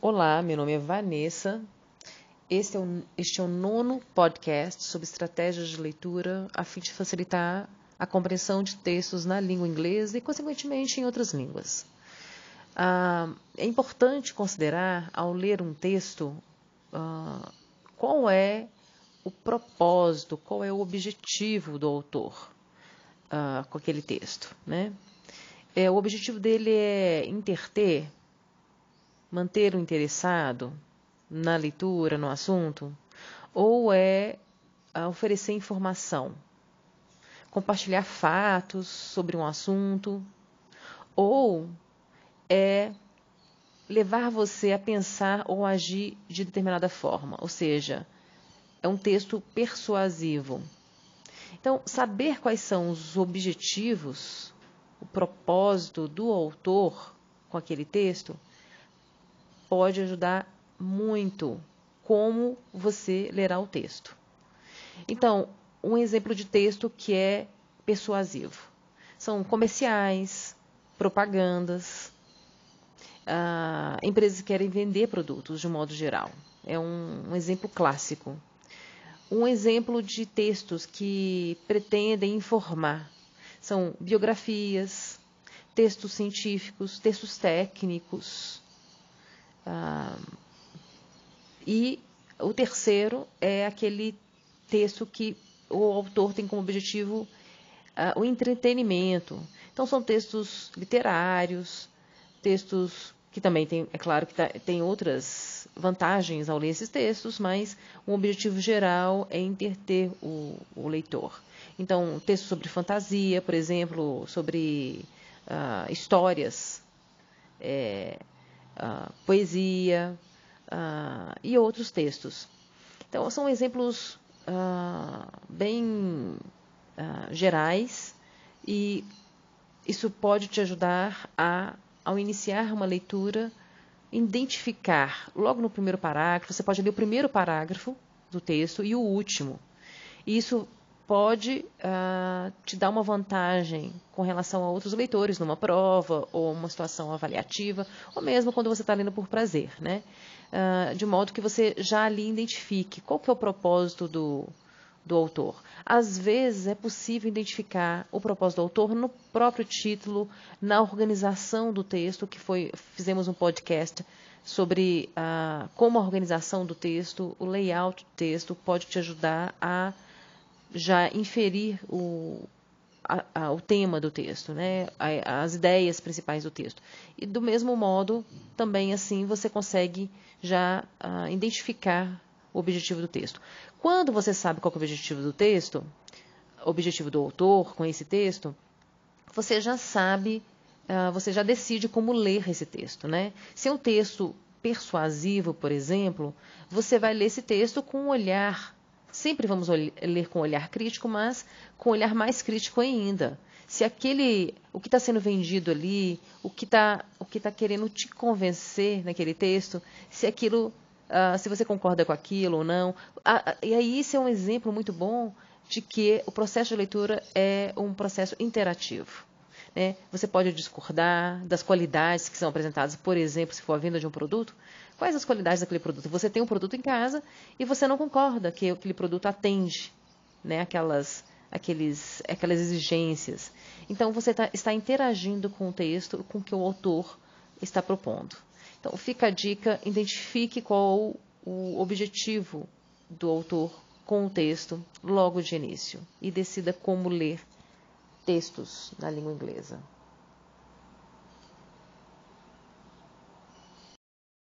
Olá, meu nome é Vanessa. Este é o 9º podcast sobre estratégias de leitura a fim de facilitar a compreensão de textos na língua inglesa e, consequentemente, em outras línguas. É importante considerar, ao ler um texto, qual é o propósito, qual é o objetivo do autor com aquele texto, né? O objetivo dele é entreter, manter o interessado na leitura, no assunto, ou é oferecer informação, compartilhar fatos sobre um assunto, ou é levar você a pensar ou agir de determinada forma, ou seja, é um texto persuasivo. Então, saber quais são os objetivos, o propósito do autor com aquele texto, pode ajudar muito como você lerá o texto. Então, um exemplo de texto que é persuasivo são comerciais, propagandas, empresas que querem vender produtos de um modo geral. É um exemplo clássico. Um exemplo de textos que pretendem informar são biografias, textos científicos, textos técnicos. E o terceiro é aquele texto que o autor tem como objetivo o entretenimento. Então, são textos literários, textos que também tem, é claro que tem outras vantagens ao ler esses textos, mas o objetivo geral é entreter o leitor. Então, textos sobre fantasia, por exemplo, sobre histórias, poesia e outros textos. Então, são exemplos bem gerais e isso pode te ajudar ao iniciar uma leitura, identificar logo no primeiro parágrafo. Você pode ler o primeiro parágrafo do texto e o último. E isso pode te dar uma vantagem com relação a outros leitores numa prova ou uma situação avaliativa, ou mesmo quando você está lendo por prazer, né? De modo que você já ali identifique qual que é o propósito do autor. Às vezes é possível identificar o propósito do autor no próprio título, na organização do texto, fizemos um podcast sobre como a organização do texto, o layout do texto pode te ajudar a já inferir o tema do texto, né? As ideias principais do texto. E do mesmo modo, também assim, você consegue já identificar o objetivo do texto. Quando você sabe qual é o objetivo do texto, o objetivo do autor com esse texto, você já sabe, você já decide como ler esse texto, né? Se é um texto persuasivo, por exemplo, você vai ler esse texto com um olhar. Sempre vamos ler com um olhar crítico, mas com um olhar mais crítico ainda. Se o que está sendo vendido ali, o que tá querendo te convencer naquele texto, se você concorda com aquilo ou não. E aí isso é um exemplo muito bom de que o processo de leitura é um processo interativo. Né? Você pode discordar das qualidades que são apresentadas, por exemplo, se for a venda de um produto. Quais as qualidades daquele produto? Você tem um produto em casa e você não concorda que aquele produto atende, né, aquelas exigências. Então, você está interagindo com o texto, com o que o autor está propondo. Então, fica a dica, identifique qual o objetivo do autor com o texto logo de início e decida como ler textos na língua inglesa.